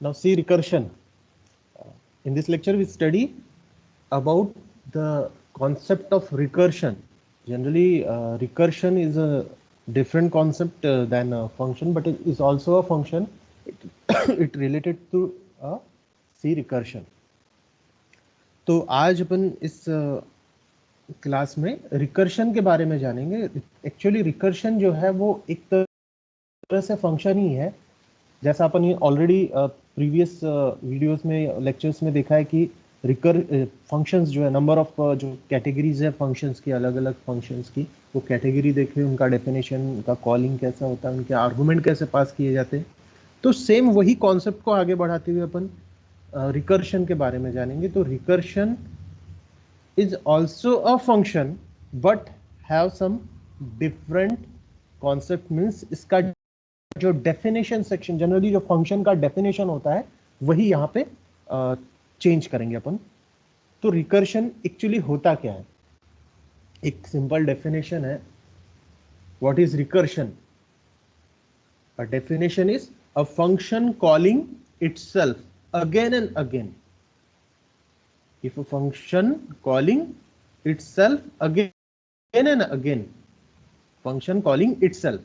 Now see recursion. In this lecture we study about the concept of recursion. Generally recursion is a different concept than a function, but it is also a function. It related to a C recursion. तो आज अपन इस class में recursion के बारे में जानेंगे. Actually recursion जो है वो एक तरह से फंक्शन ही है. जैसा अपन ये ऑलरेडी प्रीवियस वीडियोस में लेक्चर्स में देखा है कि फंक्शंस जो है, नंबर ऑफ जो कैटेगरीज है फंक्शंस की, अलग अलग फंक्शंस की, वो कैटेगरी देखे, उनका डेफिनेशन, उनका कॉलिंग कैसा होता है, उनके आर्गुमेंट कैसे पास किए जाते हैं. तो सेम वही कॉन्सेप्ट को आगे बढ़ाते हुए अपन रिकर्शन के बारे में जानेंगे. तो recursion is also a function but have some different concept. means इसका जो डेफिनेशन सेक्शन, जनरली जो फंक्शन का डेफिनेशन होता है वही यहाँ पे चेंज करेंगे अपन. तो रिकर्शन एक्चुअली होता क्या है? एक सिंपल डेफिनेशन है. What is recursion? A definition is a function calling itself again and again. If a function calling itself again and again, function calling itself,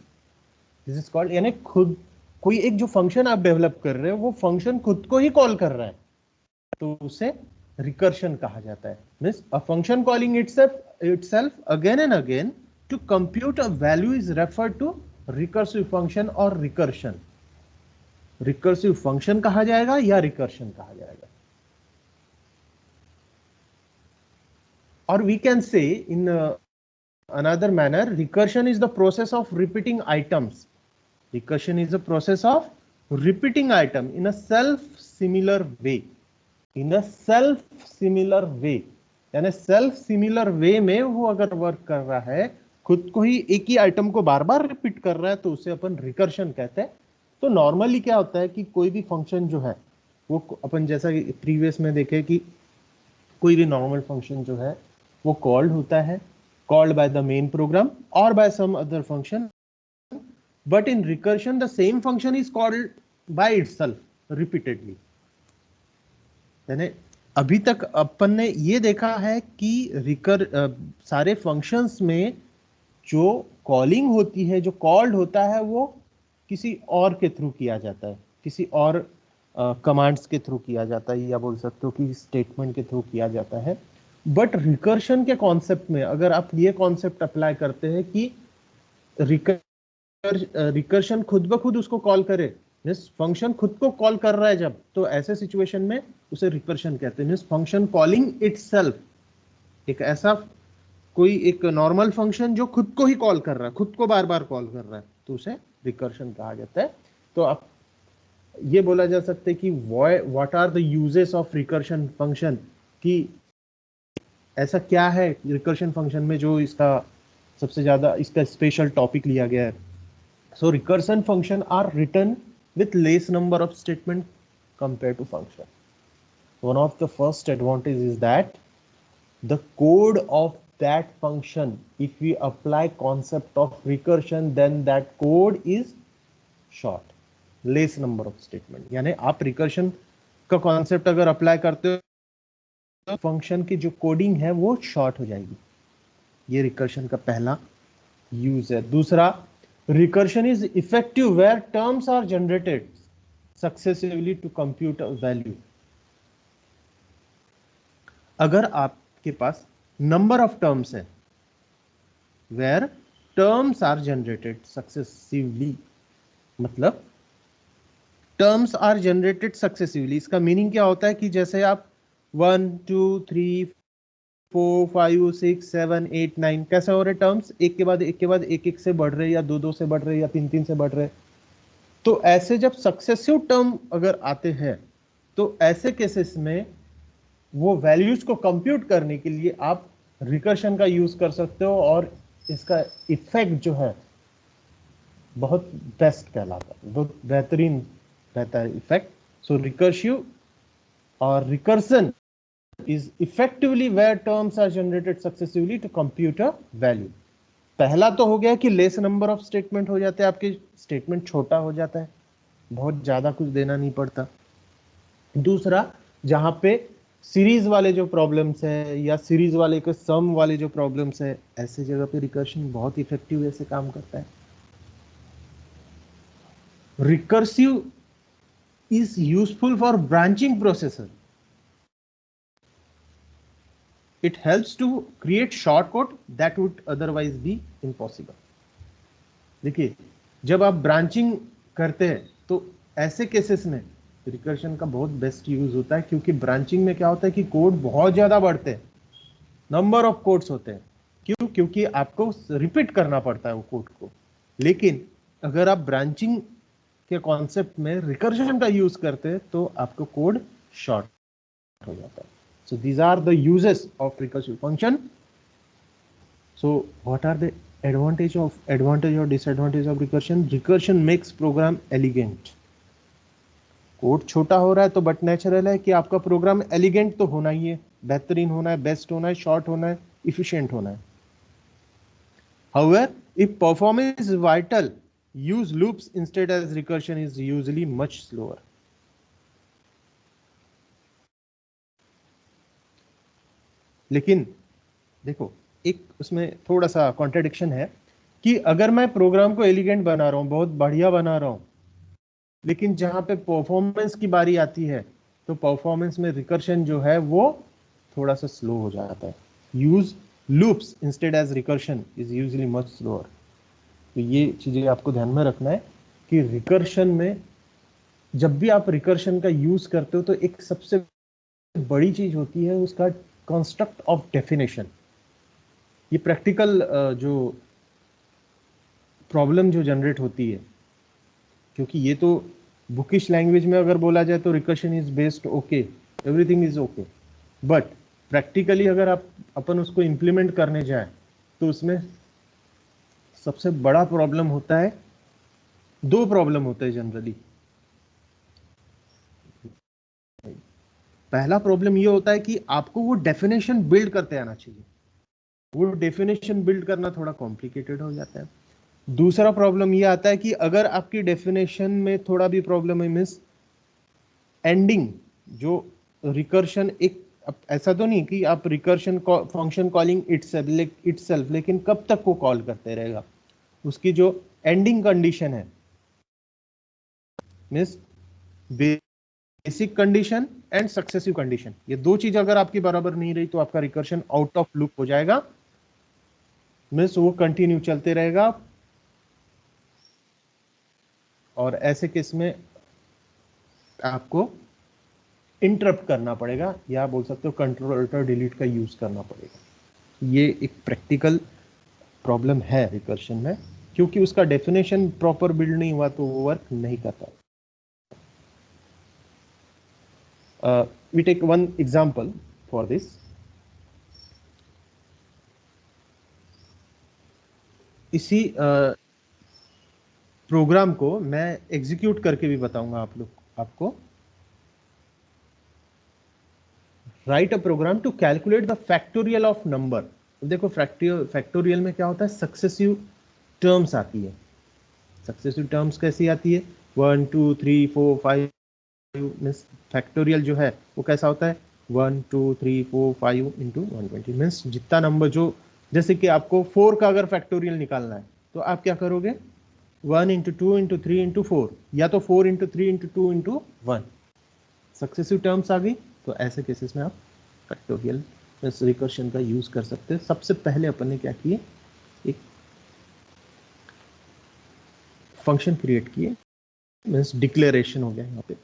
this is called, यानी खुद कोई एक जो फंक्शन आप डेवलप कर रहे हो वो फंक्शन खुद को ही कॉल कर रहा है, तो उसे रिकर्शन कहा जाता है. Means a function calling itself again and again to compute a value is referred to recursive function or recursion. Recursive function कहा जाएगा या रिकर्शन कहा जाएगा. Or we can say in another manner, recursion is the process of repeating items. Recursion is the process of repeating item in a self-similar way. In a self-similar way, यानी self similar way में वो अगर work कर रहा है, खुद को ही एक ही आइटम को बार बार रिपीट कर रहा है, तो उसे अपन रिकर्शन कहते हैं. तो नॉर्मली क्या होता है कि कोई भी फंक्शन जो है वो अपन जैसा प्रीवियस में देखे कि कोई भी नॉर्मल फंक्शन जो है वो कॉल्ड होता है, called by the main program और by some other function. But in recursion the same function is called by itself repeatedly. यानी अभी तक अपन ने ये देखा है कि सारे फंक्शंस में जो कॉलिंग होती है, जो कॉल्ड होता है, वो किसी और के थ्रू किया जाता है, किसी और कमांड्स के थ्रू किया जाता है, या बोल सकते हो कि स्टेटमेंट के थ्रू किया जाता है. बट रिकर्शन के कॉन्सेप्ट में अगर आप ये कॉन्सेप्ट अप्लाई करते हैं कि रिकर्शन खुद ब खुद उसको कॉल करे, फंक्शन खुद को कॉल कर रहा है जब, तो ऐसे सिचुएशन में उसे रिकर्शन कहते हैं. फंक्शन कॉलिंग इटसेल्फ, एक ऐसा कोई एक नॉर्मल फंक्शन जो खुद को ही कॉल कर रहा है, खुद को बार बार कॉल कर रहा है, तो उसे रिकर्शन कहा जाता है. तो आप ये बोला जा सकता है कि what are the uses of recursion function, कि ऐसा क्या है रिकर्शन फंक्शन में जो इसका सबसे ज्यादा इसका स्पेशल टॉपिक लिया गया है. So recursion function are written with less number of statement compare to function. One of the first advantage is that the code of that function, if we apply concept of recursion, then that code is short, less number of statement. यानी आप recursion का concept अगर apply करते हो तो function की जो coding है वो शॉर्ट हो जाएगी. ये रिकर्शन का पहला यूज है. दूसरा, recursion is effective where terms are generated successively to compute a value. अगर आपके पास नंबर ऑफ टर्म्स है, where terms are generated successively, मतलब टर्म्स आर जनरेटेड सक्सेसिवली, इसका मीनिंग क्या होता है कि जैसे आप 1 2 3 4 5 6 7 8 9 कैसे हो रहे टर्म्स, एक के बाद एक के बाद एक एक से बढ़ रहे, या दो दो से बढ़ रहे, या तीन तीन से बढ़ रहे. तो ऐसे जब सक्सेसिव टर्म अगर आते हैं, तो ऐसे केसेस में वो वैल्यूज को कंप्यूट करने के लिए आप रिकर्शन का यूज कर सकते हो, और इसका इफेक्ट जो है बहुत बेस्ट कहलाता है, बहुत बेहतरीन रहता है इफेक्ट. सो रिकर्सिव और recursion is effectively where terms are generated successively to compute a value. पहला तो हो गया कि लेस नंबर ऑफ स्टेटमेंट हो जाते हैं, आपके स्टेटमेंट छोटा हो जाता है, बहुत ज्यादा कुछ देना नहीं पड़ता. दूसरा, जहां पे सीरीज वाले जो प्रॉब्लम्स है या सीरीज वाले के सम वाले जो प्रॉब्लम्स है, ऐसे जगह पे रिकर्शन बहुत इफेक्टिव वे से काम करता है. Recursive is useful for branching processor. It helps to create shortcut that would otherwise be impossible. देखिए, जब आप ब्रांचिंग करते हैं तो ऐसे केसेस में रिकर्शन का बहुत बेस्ट यूज होता है, क्योंकि ब्रांचिंग में क्या होता है कि कोड बहुत ज्यादा बढ़ते हैं, नंबर ऑफ कोड्स होते हैं. क्यों? क्योंकि आपको रिपीट करना पड़ता है वो कोड को. लेकिन अगर आप ब्रांचिंग के कॉन्सेप्ट में रिकर्शन का यूज करते हैं तो आपको कोड शॉर्ट हो जाता है. So these are the uses of recursive function. So what are the advantage or disadvantage of recursion? Recursion makes program elegant. Code छोटा हो रहा है तो बट नेचुरल है कि आपका प्रोग्राम एलिगेंट तो होना ही है, बेहतरीन होना है, बेस्ट होना है, शॉर्ट होना है, इफिशिएंट होना है. However, if performance is vital, use loops instead, as recursion is usually much slower. लेकिन देखो, एक उसमें थोड़ा सा कॉन्ट्रडिक्शन है कि अगर मैं प्रोग्राम को एलिगेंट बना रहा हूं, बहुत बढ़िया बना रहा हूं, लेकिन जहां पे परफॉर्मेंस की बारी आती है तो परफॉर्मेंस में रिकर्शन जो है वो थोड़ा सा स्लो हो जाता है. Use loops instead as recursion is usually much slower. तो ये चीजें आपको ध्यान में रखना है कि रिकर्शन में जब भी आप रिकर्शन का यूज करते हो तो एक सबसे बड़ी चीज होती है उसका कंस्ट्रक्ट ऑफ डेफिनेशन. ये प्रैक्टिकल जो प्रॉब्लम जो जनरेट होती है, क्योंकि ये तो बुकिश लैंग्वेज में अगर बोला जाए तो recursion is based okay, everything is okay, but practically अगर आप अपन उसको इंप्लीमेंट करने जाए तो उसमें सबसे बड़ा प्रॉब्लम होता है, दो प्रॉब्लम होते हैं जनरली. पहला प्रॉब्लम ये होता है कि आपको वो डेफिनेशन बिल्ड करते आना चाहिए. वो डेफिनेशन बिल्ड करना थोड़ा कॉम्प्लिकेटेड हो जाता है. दूसरा प्रॉब्लम ये आता है कि अगर आपकी डेफिनेशन में थोड़ा भी प्रॉब्लम है, मीन्स एंडिंग जो रिकर्शन, एक ऐसा तो नहीं कि आप रिकर्शन फंक्शन कॉलिंग इटसेल्फ, लेकिन कब तक वो कॉल करते रहेगा, उसकी जो एंडिंग कंडीशन है, means basic condition and successive condition, ये दो चीज अगर आपकी बराबर नहीं रही तो आपका रिकर्शन आउट ऑफ लूप हो जाएगा. मीन्स वो कंटिन्यू चलते रहेगा और ऐसे केस में आपको इंटरप्ट करना पड़ेगा, या बोल सकते हो कंट्रोल अल्टर डिलीट का यूज करना पड़ेगा. ये एक प्रैक्टिकल प्रॉब्लम है रिकर्शन में, क्योंकि उसका डेफिनेशन प्रॉपर बिल्ड नहीं हुआ तो वो वर्क नहीं करता. We take one example for this. इसी प्रोग्राम को मैं एग्जीक्यूट करके भी बताऊंगा आपको. Write a program to calculate the factorial of number. देखो, फैक्टोरियल में क्या होता है, सक्सेसिव टर्म्स आती है. सक्सेसिव टर्म्स कैसी आती है, 1 2 3 4 5. मीन्स फैक्टोरियल जो है वो कैसा होता है, 1 2 3 4 5 इंटू 120. मीन्स जितना नंबर जो, जैसे कि आपको 4 का अगर फैक्टोरियल निकालना है तो आप क्या करोगे, 1 इंटू 2 इंटू 3 इंटू 4, या तो 4 इंटू 3 इंटू 2 इंटू 1. सक्सेसिव टर्म्स आ गई तो ऐसे केसेस में आप फैक्टोरियल रिकर्शन का यूज कर सकते हैं. सबसे पहले अपन ने क्या किए, एक फंक्शन क्रिएट किए, मीन्स डिक्लेरेशन हो गया, यहाँ पे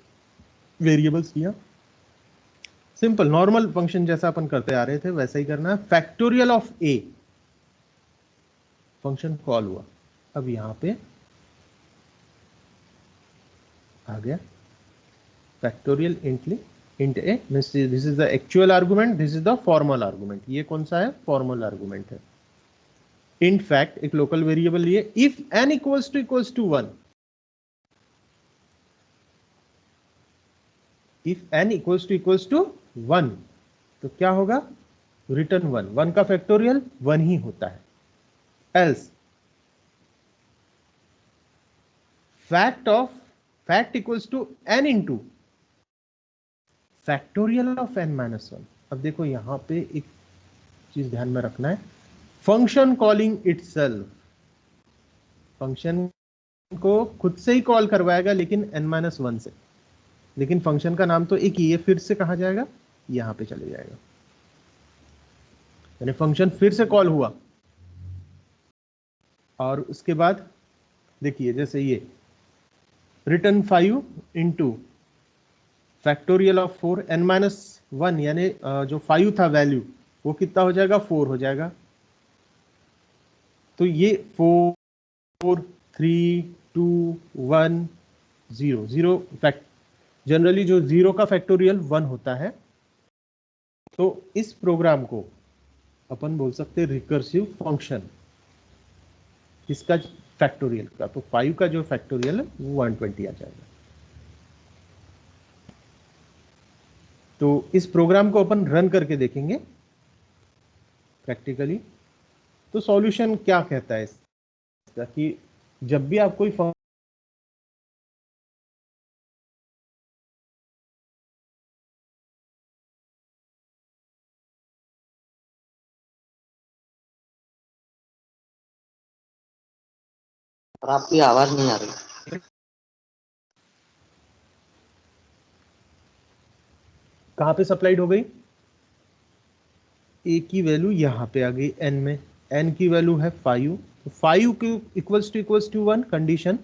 वेरिएबल्स दिया. सिंपल नॉर्मल फंक्शन जैसा अपन करते आ रहे थे वैसा ही करना है. Factorial of a function call हुआ. अब यहां पे आ गया factorial int a, means this is the actual argument, this is the formal argument. ये कौन सा है, फॉर्मल आर्गुमेंट है. इंट फैक्ट एक लोकल वेरिएबल लिए, if n equals to 1, if n equals to 1 तो क्या होगा, रिटर्न 1. 1 का फैक्टोरियल 1 ही होता है. Else fact equals to n into factorial of n-1। अब देखो यहाँ पे एक चीज ध्यान में रखना है, फंक्शन कॉलिंग इटसेल्फ, फंक्शन को खुद से ही कॉल करवाएगा लेकिन n-1 से, लेकिन फंक्शन का नाम तो एक ही है, फिर से कहा जाएगा, यहां पे चले जाएगा, यानी फंक्शन फिर से कॉल हुआ। और उसके बाद देखिए जैसे ये return 5 into factorial of 4 n-1, यानी जो 5 था वैल्यू वो कितना हो जाएगा, 4 हो जाएगा। तो ये 4 3 2 1 0 0 फैक्ट, जनरली जो 0 का फैक्टोरियल 1 होता है। तो इस प्रोग्राम को अपन बोल सकते हैं रिकर्सिव फंक्शन, इसका फैक्टोरियल का, तो 5 का जो फैक्टोरियल है वो 120 आ जाएगा। तो इस प्रोग्राम को अपन रन करके देखेंगे प्रैक्टिकली। तो सॉल्यूशन क्या कहता है इसका, कि जब भी आप कोई और आपकी आवाज नहीं आ रही। कहां पे सप्लाइड हो गई, ए की वैल्यू यहां पे आ गई एन में, एन की वैल्यू है 5, तो 5 की equals to 1, condition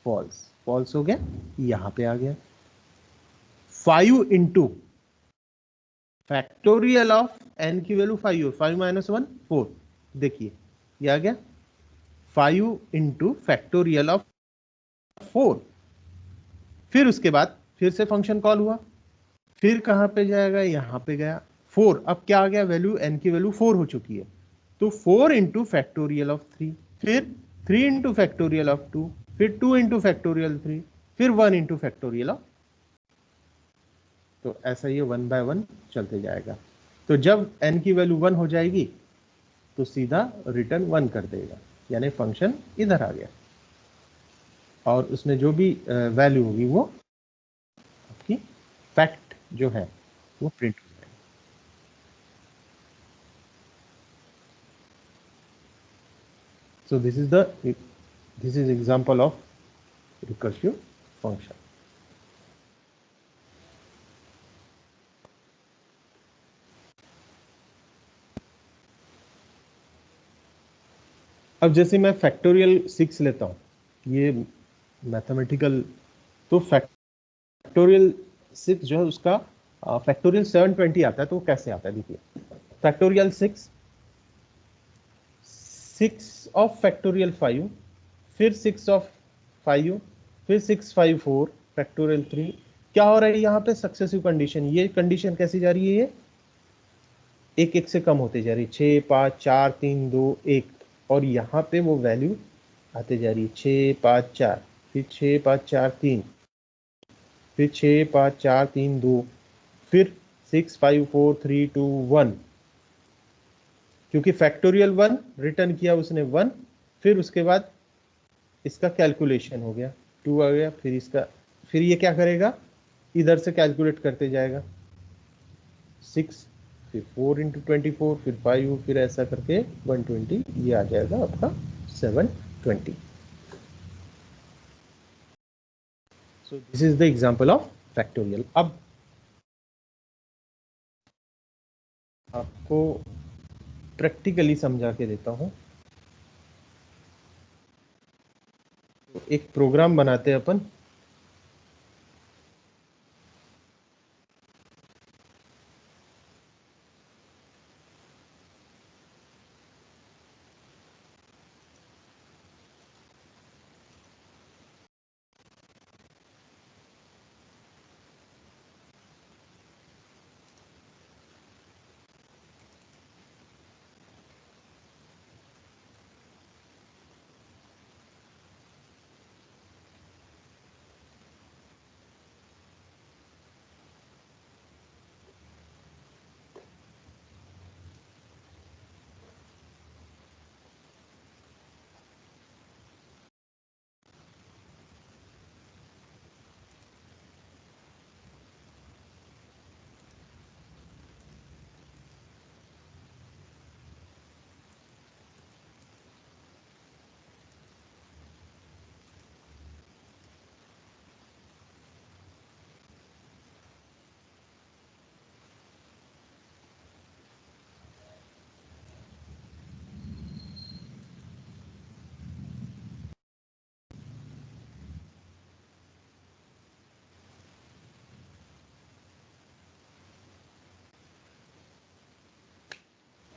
false, false हो गया, यहां पे आ गया 5 इंटू फैक्टोरियल ऑफ एन की वैल्यू 5 हो, 5 माइनस 1 4, देखिए ये आ गया 5 इंटू फैक्टोरियल ऑफ 4। फिर उसके बाद फिर से फंक्शन कॉल हुआ, फिर कहां पे जाएगा, यहां पे गया 4, अब क्या आ गया, वैल्यू एन की वैल्यू 4 हो चुकी है, तो 4 इंटू फैक्टोरियल ऑफ 3, फिर 3 इंटू फैक्टोरियल ऑफ 2, फिर 2 इंटू फैक्टोरियल 3, फिर 1 इंटू फैक्टोरियल ऑफ, तो ऐसा ये 1 बाय 1 चलते जाएगा। तो जब n की वैल्यू 1 हो जाएगी तो सीधा रिटर्न 1 कर देगा, यानी फंक्शन इधर आ गया, और उसमें जो भी वैल्यू होगी वो आपकी फैक्ट जो है वो प्रिंट हो जाएगा। So this is example of recursive function. अब जैसे मैं फैक्टोरियल 6 लेता हूँ, ये मैथमेटिकल, तो फैक्टोरियल 6 जो है उसका फैक्टोरियल 720 आता है, तो वो कैसे आता है देखिए, फैक्टोरियल 6, 6 ऑफ फैक्टोरियल 5, फिर 6 ऑफ 5, फिर 6 5 4 फैक्टोरियल 3, क्या हो रहा है यहाँ पे, सक्सेसिव कंडीशन, ये कंडीशन कैसी जा रही है, ये एक एक से कम होते जा रही है, 6 5 4 3 2 1, और यहाँ पे वो वैल्यू आते जा रही है 6 5 4, फिर 6 5 4 3, फिर 6 5 4 3 2, फिर 6 5 4 3 2 1, क्योंकि फैक्टोरियल 1 रिटर्न किया उसने 1, फिर उसके बाद इसका कैलकुलेशन हो गया 2 आ गया, फिर इसका, फिर ये क्या करेगा, इधर से कैलकुलेट करते जाएगा 6, फिर 4 इंटू 24, फिर 5, फिर ऐसा करके 120, ये आ जाएगा आपका 720। So this is the example of factorial. अब आपको प्रैक्टिकली समझा के देता हूं, तो एक प्रोग्राम बनाते हैं अपन,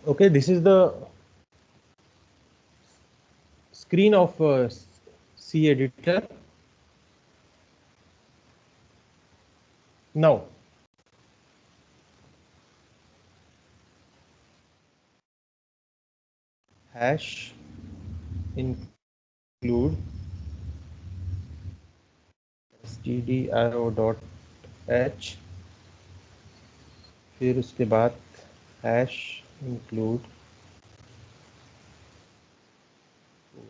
Okay, this is the screen of C editor. Now hash include stdio.h, फिर उसके बाद hash include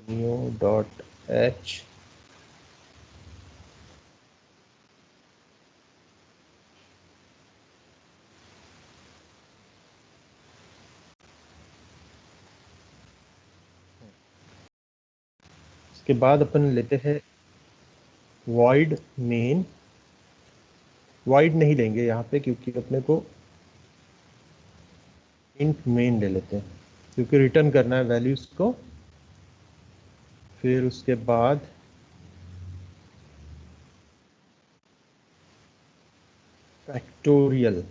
new.h, उसके बाद अपन लेते हैं void main. void नहीं लेंगे यहाँ पे क्योंकि अपने को int main ले लेते हैं क्योंकि रिटर्न करना है वैल्यूज को. फिर उसके बाद फैक्टोरियल.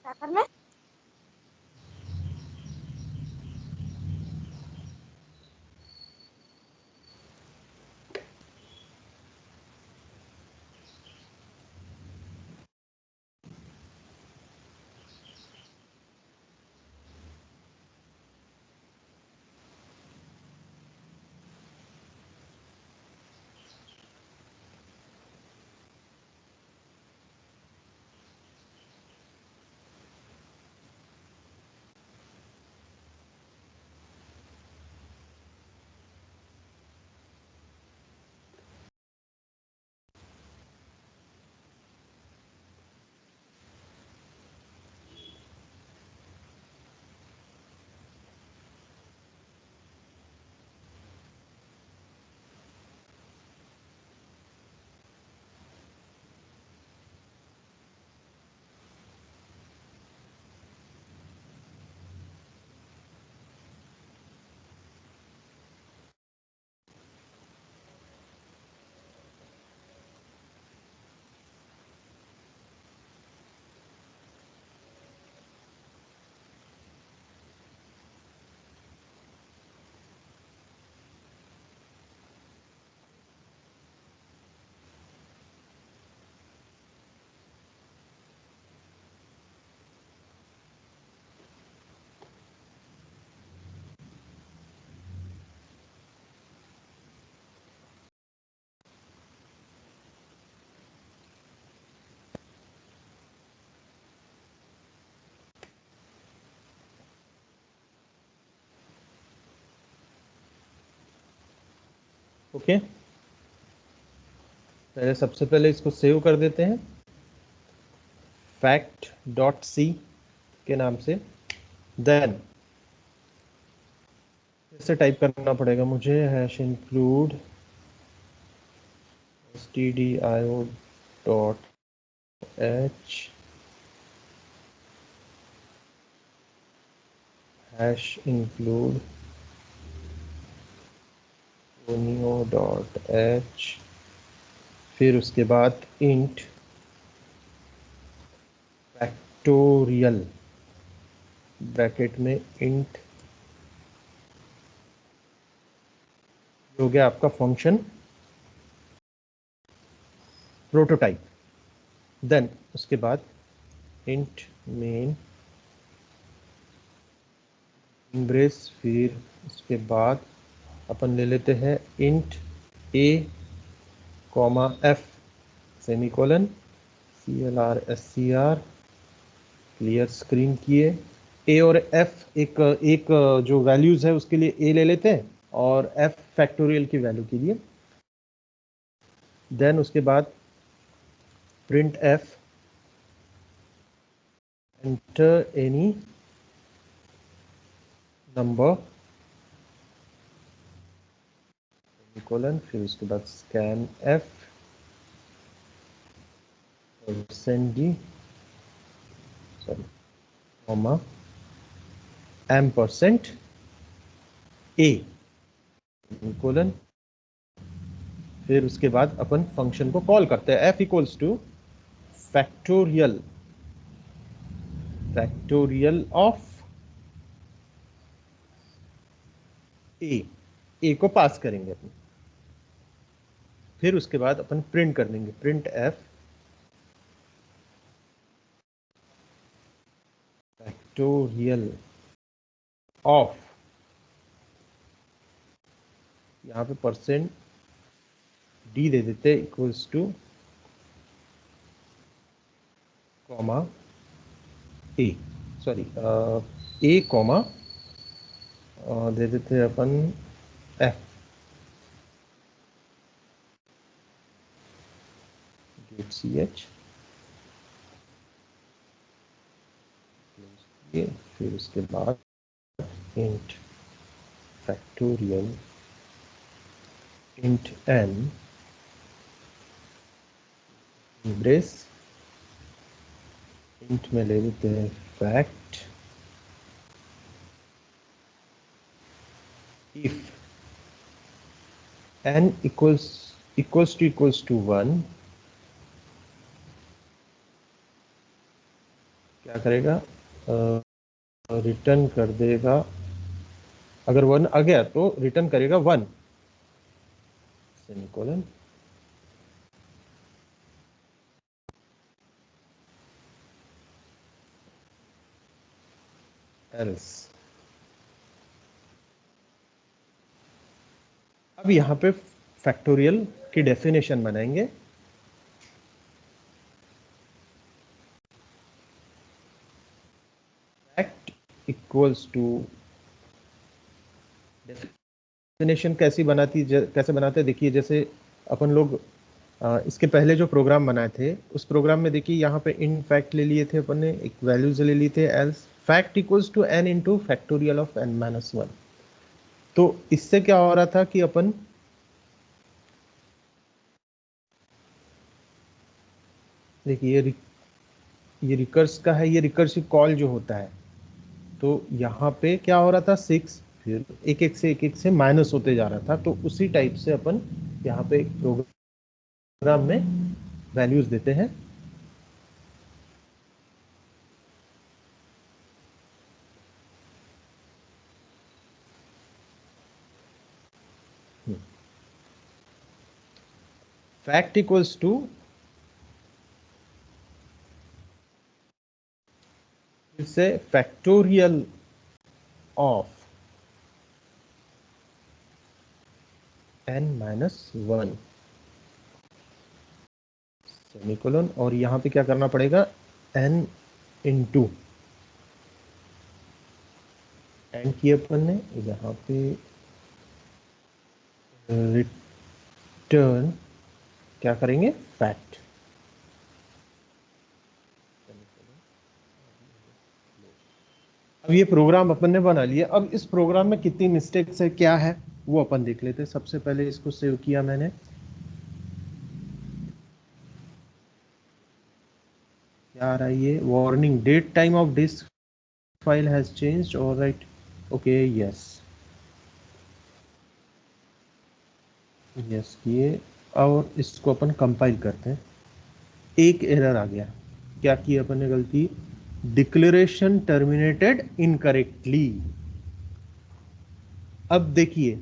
क्या करना है? ओके, पहले सबसे पहले इसको सेव कर देते हैं fact.c के नाम से. देन इसे टाइप करना पड़ेगा मुझे hash include stdio.h hash include neo.h, फिर उसके बाद इंट फैक्टोरियल ब्रैकेट में इंट हो गया आपका फंक्शन प्रोटोटाइप. देन उसके बाद इंट मेन इम्ब्रेस, फिर उसके बाद अपन ले लेते हैं int A comma F semicolon CLRSCR clear screen किए. ए और एफ एक एक जो वैल्यूज है उसके लिए ए ले लेते हैं और एफ फैक्टोरियल की वैल्यू के लिए. देन उसके बाद print F enter any number semicolon, फिर उसके बाद scan F %d, sorry comma M% A colon, फिर उसके बाद अपन फंक्शन को कॉल करते हैं f equals two factorial of a को पास करेंगे अपन, फिर उसके बाद अपन प्रिंट कर देंगे प्रिंट f फैक्टोरियल ऑफ, यहाँ पे परसेंट d दे देते equals to comma a, sorry a comma दे देते हैं अपन f गेट ch, ये फिर उसके बाद int factorial int n brace, int में ले लेते हैं fact if n equals to 1, क्या करेगा, रिटर्न कर देगा, अगर 1 आ गया तो रिटर्न करेगा 1 सेमीकोलन, एल्स। अब यहाँ पे फैक्टोरियल की डेफिनेशन बनाएंगे। फैक्ट इक्वल्स टू, डेफिनेशन कैसे बनाते हैं देखिए, जैसे अपन लोग इसके पहले जो प्रोग्राम बनाए थे उस प्रोग्राम में देखिए यहाँ पे इन फैक्ट ले लिए थे अपन ने, एक वैल्यूज ले लिए थे, else fact equals to n into factorial of n-1। तो इससे क्या हो रहा था कि अपन देखिए ये रिकर्स का है, ये रिकर्सिव कॉल जो होता है, तो यहाँ पे क्या हो रहा था 6, फिर एक एक से माइनस होते जा रहा था, तो उसी टाइप से अपन यहाँ पे प्रोग्राम में वैल्यूज देते हैं। फैक्ट इक्वल्स टू, फिर से फैक्टोरियल ऑफ n-1 सेमीकोलन, और यहाँ पे क्या करना पड़ेगा, n इंटू एंड किए अपन ने, यहाँ पे रिटर्न क्या करेंगे, फैक्ट। अब ये प्रोग्राम अपन ने बना लिया। अब इस प्रोग्राम में कितनी मिस्टेक्स है, क्या है, वो अपन देख लेते हैं। सबसे पहले इसको सेव किया मैंने, क्या आ रहा है ये, warning date time of disk file has changed, alright, okay, yes किए, और इसको अपन कंपाइल करते हैं। एक एरर आ गया, क्या किया अपन ने गलती, डिक्लेरेशन टर्मिनेटेड इनकरेक्टली। अब देखिए,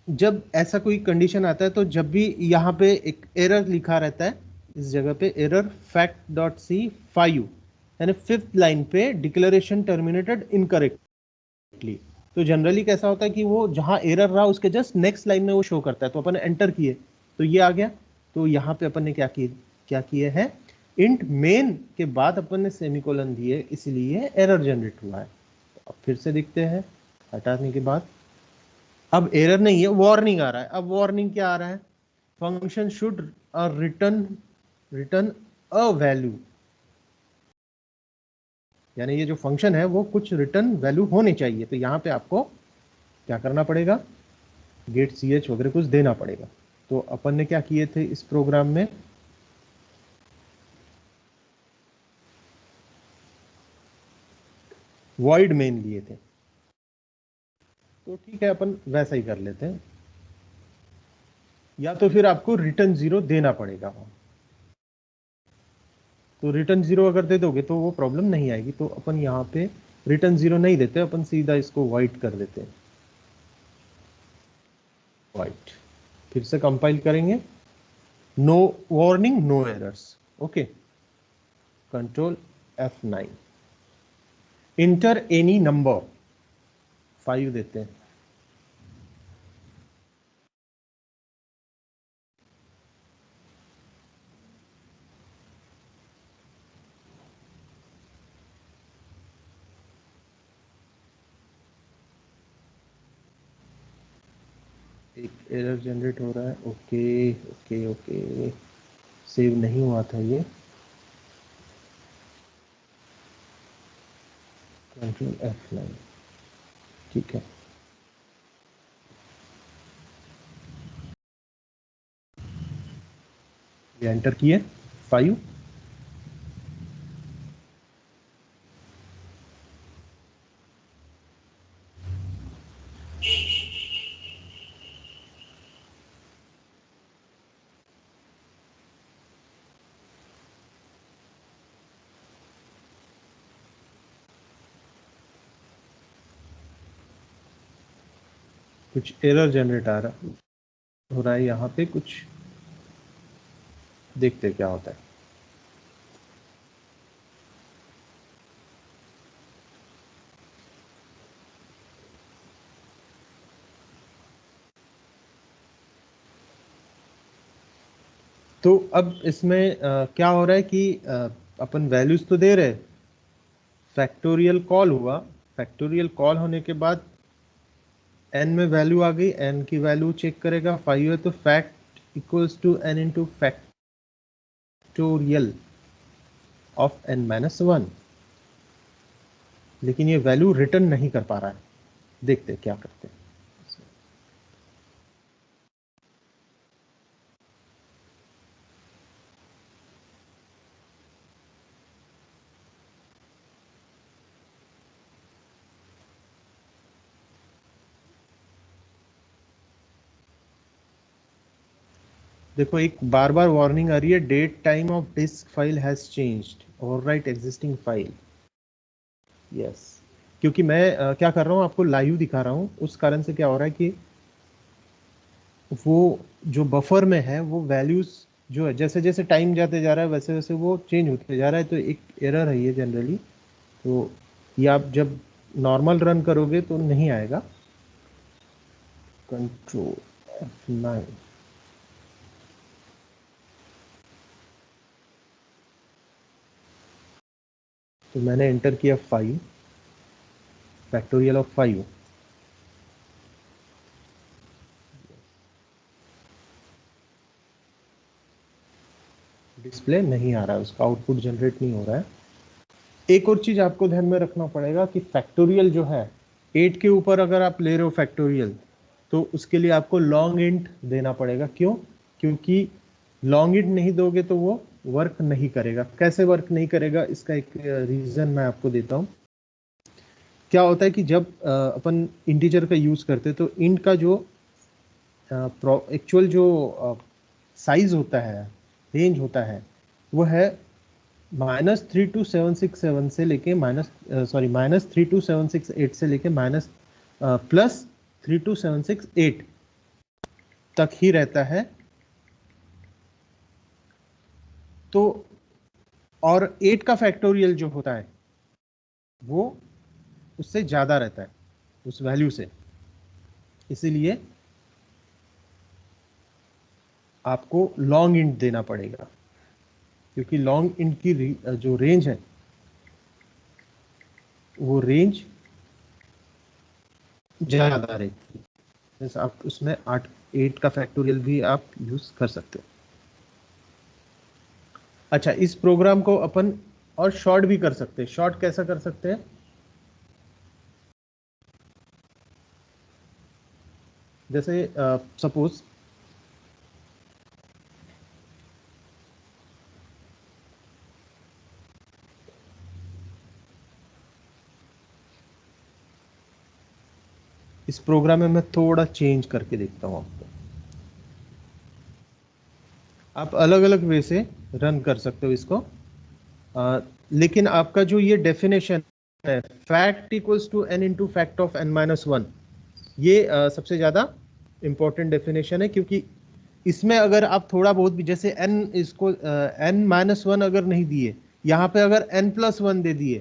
जब ऐसा कोई कंडीशन आता है तो जब भी यहाँ पे एक एरर लिखा रहता है, इस जगह पे एरर fact.c5, यानी 5th लाइन पे डिक्लेरेशन टर्मिनेटेड इनकरेक्टली, तो जनरली कैसा होता है कि वो जहां एरर रहा उसके जस्ट नेक्स्ट लाइन में वो शो करता है, तो अपन एंटर किए तो ये आ गया। तो यहाँ पे अपन ने क्या किए हैं, इंट मेन के बाद अपन ने सेमीकोलन दिए, इसलिए एरर जनरेट हुआ है। तो अब फिर से दिखते हैं, हटाने के बाद अब एरर नहीं है, वार्निंग आ रहा है। अब वार्निंग क्या आ रहा है, function should return a value, यानी ये जो फंक्शन है वो कुछ रिटर्न वैल्यू होनी चाहिए। तो यहाँ पे आपको क्या करना पड़ेगा, गेट ch वगैरह कुछ देना पड़ेगा। तो अपन ने क्या किए थे इस प्रोग्राम में, वॉइड मेन लिए थे, तो ठीक है अपन वैसा ही कर लेते हैं, या तो फिर आपको रिटर्न 0 देना पड़ेगा वहां। तो रिटर्न 0 अगर दे दोगे तो वो प्रॉब्लम नहीं आएगी, तो अपन यहाँ पे रिटर्न 0 नहीं देते, अपन सीधा इसको वाइट कर देते हैं, वाइट। फिर से कंपाइल करेंगे, no warning no errors, okay. Control F9, enter any number 5 देते हैं। एक एरर जनरेट हो रहा है, ओके ओके ओके, सेव नहीं हुआ था ये, कंट्रोल F9, ठीक है। ये एंटर किए 5, कुछ एरर जनरेट आ रहा हो रहा है यहाँ पे कुछ, देखते हैं क्या होता है। तो अब इसमें क्या हो रहा है कि अपन वैल्यूज तो दे रहे, फैक्टोरियल कॉल हुआ, फैक्टोरियल कॉल होने के बाद n में वैल्यू आ गई, n की वैल्यू चेक करेगा, 5 है तो fact equals to n into factorial of n minus 1, लेकिन ये वैल्यू रिटर्न नहीं कर पा रहा है, देखते हैं क्या करते हैं। देखो एक बार बार वार्निंग आ रही है, date time of disk file has changed, overwrite existing file, yes. क्योंकि मैं क्या कर रहा हूँ आपको लाइव दिखा रहा हूँ, उस कारण से क्या हो रहा है कि वो जो बफर में है वो वैल्यूज जो है, जैसे जैसे टाइम जाते जा रहा है वैसे वैसे वो चेंज होते जा रहा है, तो एक एरर है ये जनरली। तो ये आप जब नॉर्मल रन करोगे तो नहीं आएगा। कंट्रोल F9, तो मैंने एंटर किया 5, फैक्टोरियल ऑफ 5, डिस्प्ले नहीं आ रहा है, उसका आउटपुट जनरेट नहीं हो रहा है। एक और चीज आपको ध्यान में रखना पड़ेगा कि फैक्टोरियल जो है 8 के ऊपर अगर आप ले रहे हो फैक्टोरियल, तो उसके लिए आपको लॉन्ग इंट देना पड़ेगा। क्यों? क्योंकि लॉन्ग इंट नहीं दोगे तो वो वर्क नहीं करेगा। कैसे वर्क नहीं करेगा, इसका एक रीजन मैं आपको देता हूँ। क्या होता है कि जब अपन इंटीजर का यूज करते हैं तो इंट का जो एक्चुअल जो साइज होता है, रेंज होता है, वो है -32767 से लेके -32768 से लेके +32768 तक ही रहता है। तो और 8 का फैक्टोरियल जो होता है वो उससे ज्यादा रहता है उस वैल्यू से, इसीलिए आपको लॉन्ग इंट देना पड़ेगा, क्योंकि लॉन्ग इंट की जो रेंज है वो रेंज ज्यादा रहती है। जैसे आप उसमें 8 का फैक्टोरियल भी आप यूज कर सकते हो। अच्छा, इस प्रोग्राम को अपन और शॉर्ट भी कर सकते हैं। शॉर्ट कैसा कर सकते हैं? जैसे सपोज इस प्रोग्राम में मैं थोड़ा चेंज करके देखता हूँ आपको। आप अलग अलग वे से रन कर सकते हो इसको, लेकिन आपका जो ये डेफिनेशन है, fact equals to n into fact of n minus one, ये सबसे ज्यादा इंपॉर्टेंट डेफिनेशन है, क्योंकि इसमें अगर आप थोड़ा बहुत भी, जैसे n इसको n माइनस वन अगर नहीं दिए, यहाँ पे अगर n प्लस वन दे दिए,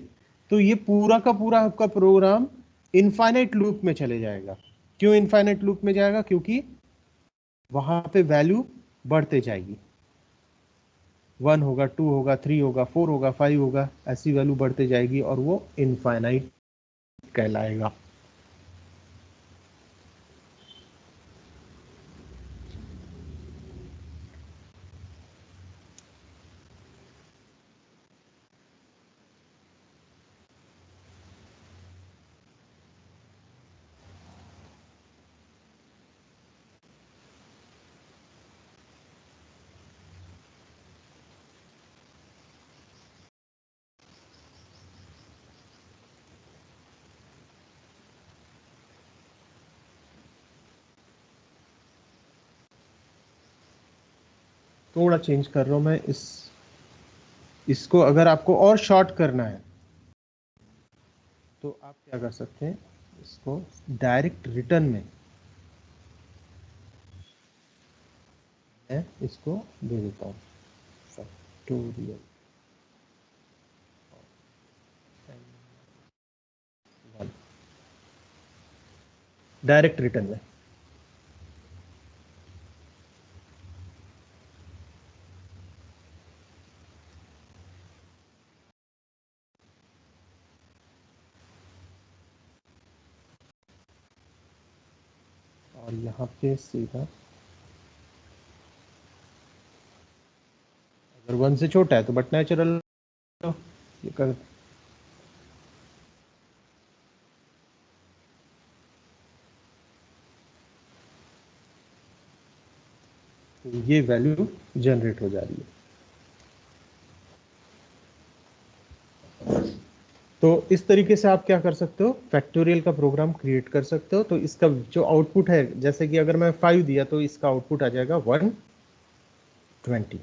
तो ये पूरा का पूरा आपका प्रोग्राम इनफाइनाइट लूप में चले जाएगा। क्यों इनफाइनाइट लूप में जाएगा? क्योंकि वहां पे वैल्यू बढ़ते जाएगी, 1 होगा, 2 होगा, 3 होगा, 4 होगा, 5 होगा, ऐसी वैल्यू बढ़ते जाएगी और वो इनफाइनाइट कहलाएगा। थोड़ा चेंज कर रहा हूं मैं इसको। अगर आपको और शॉर्ट करना है तो आप क्या कर सकते हैं, इसको डायरेक्ट रिटर्न में मैं इसको दे देता हूँ, फैक्टोरियल डायरेक्ट रिटर्न में। और यहाँ पे सीधा, अगर 1 से छोटा है तो बट नेचुरल ये कर, तो ये वैल्यू जनरेट हो जा रही है। तो इस तरीके से आप क्या कर सकते हो, फैक्टोरियल का प्रोग्राम क्रिएट कर सकते हो। तो इसका जो आउटपुट है, जैसे कि अगर मैं 5 दिया तो इसका आउटपुट आ जाएगा 120।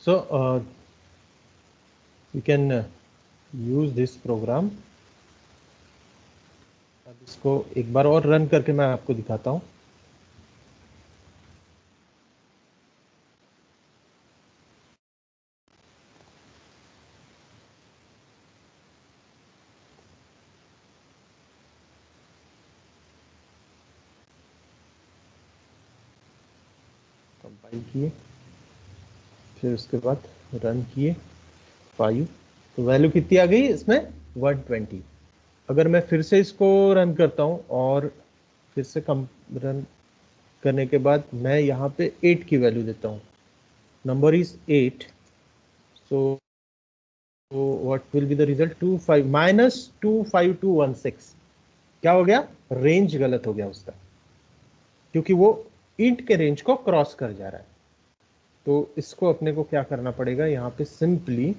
So you can use this program। अब इसको एक बार और रन करके मैं आपको दिखाता हूँ। कंपाइल किए, फिर उसके बाद रन किए 5, तो वैल्यू कितनी आ गई इसमें, 120। अगर मैं फिर से इसको रन करता हूं और फिर से कम रन करने के बाद मैं यहाँ पे 8 की वैल्यू देता हूँ, number is 8, so what will be the result, 25 minus 25216। क्या हो गया, रेंज गलत हो गया उसका, क्योंकि वो इंट के रेंज को क्रॉस कर जा रहा है। तो इसको अपने को क्या करना पड़ेगा, यहाँ पे सिंपली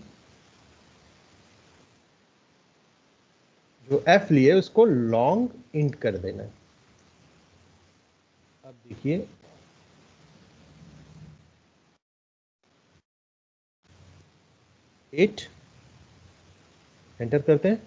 जो एफ लिए उसको लॉन्ग इंट कर देना है। अब देखिए, एट एंटर करते हैं,